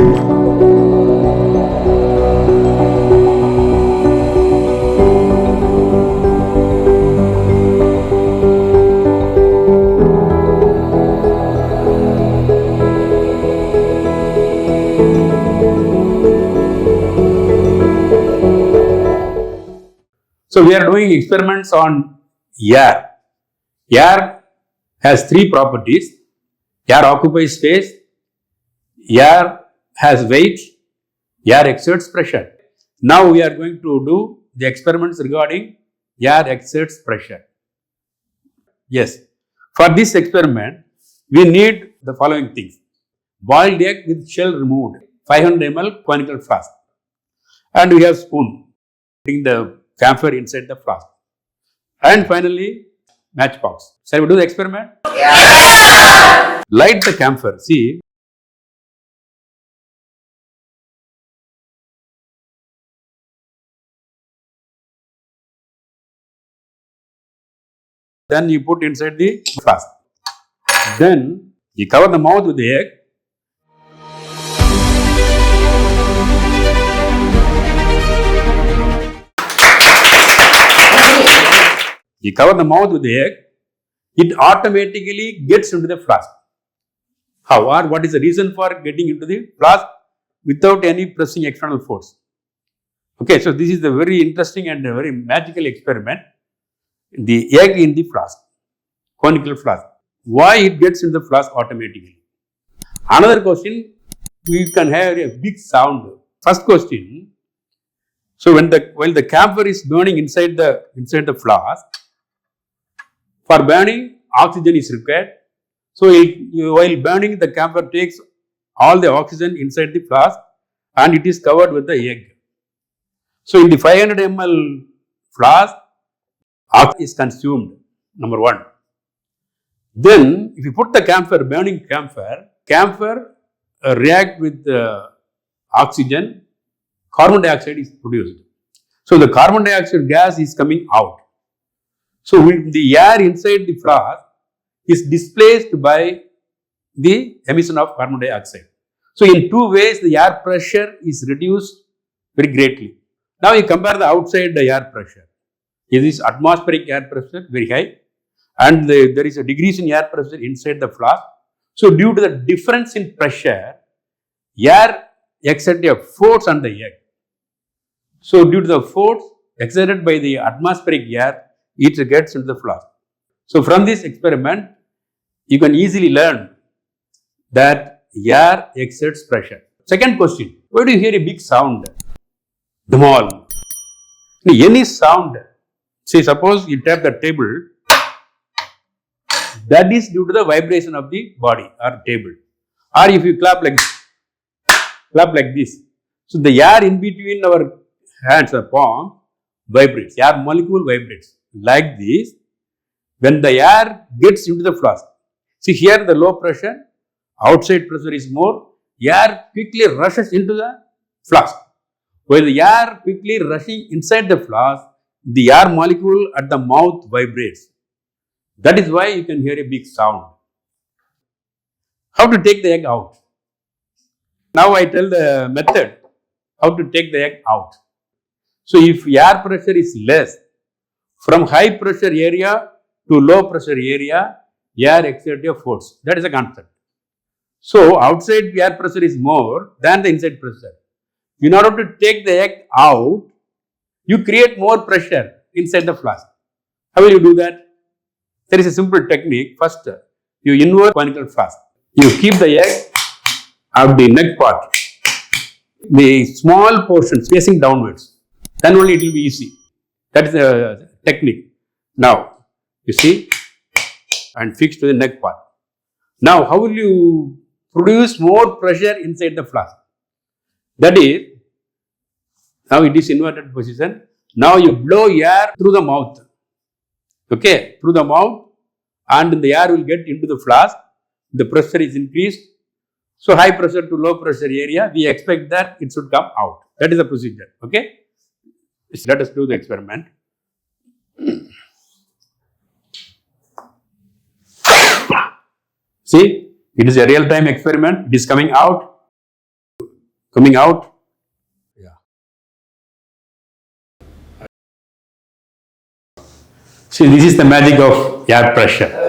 So we are doing experiments on air. Air has three properties. Air occupies space, air has weight, air exerts pressure. Now we are going to do the experiments regarding air exerts pressure. Yes, for this experiment, we need the following things. Boiled egg with shell removed, 500 ml conical flask. And we have spoon, putting the camphor inside the flask. And finally, matchbox. Shall we do the experiment? Yeah. Light the camphor. See. Then you put inside the flask. Then you cover the mouth with the egg. You cover the mouth with the egg, it automatically gets into the flask. How or what is the reason for getting into the flask without any pressing external force? Okay, so this is the very interesting and very magical experiment. The egg in the flask, conical flask. Why it gets into the flask automatically? Another question, we can have a big sound. First question, so while the camphor is burning inside the flask, for burning, oxygen is required. So, while burning, the camphor takes all the oxygen inside the flask and it is covered with the egg. So, in the 500 ml flask, oxygen is consumed, number one. Then, if you put the camphor, burning camphor react with oxygen, carbon dioxide is produced. So, the carbon dioxide gas is coming out. So, the air inside the flask is displaced by the emission of carbon dioxide. So, in two ways, the air pressure is reduced very greatly. Now, you compare the outside the air pressure. It is atmospheric air pressure, very high, and there is a decrease in air pressure inside the flask. So, due to the difference in pressure, air exerts a force on the egg. So, due to the force exerted by the atmospheric air, it gets into the flask. So, from this experiment, you can easily learn that air exerts pressure. Second question, why do you hear a big sound? Dhmal. Any sound, say suppose you tap the table, that is due to the vibration of the body or table. Or if you clap like this. So, the air in between our hands or palm vibrates, air molecule vibrates. Like this, when the air gets into the flask, see here the low pressure, outside pressure is more, air quickly rushes into the flask. While the air quickly rushing inside the flask, the air molecule at the mouth vibrates. That is why you can hear a big sound. How to take the egg out? Now I tell the method how to take the egg out. So if air pressure is less, from high pressure area to low pressure area, air exerts a force. That is a concept. So, outside air pressure is more than the inside pressure. In order to take the egg out, you create more pressure inside the flask. How will you do that? There is a simple technique. First, you invert conical flask. You keep the egg at the neck part, the small portion facing downwards. Then only it will be easy. That is the technique. Now, you see, and fix to the neck part. Now, how will you produce more pressure inside the flask? That is, now it is inverted position. Now you blow air through the mouth. Okay, through the mouth, and the air will get into the flask. The pressure is increased. So, high pressure to low pressure area, we expect that it should come out. That is the procedure. Okay. Let us do the experiment. See, it is a real-time experiment. It is coming out. Coming out. Yeah. See, this is the magic of air pressure.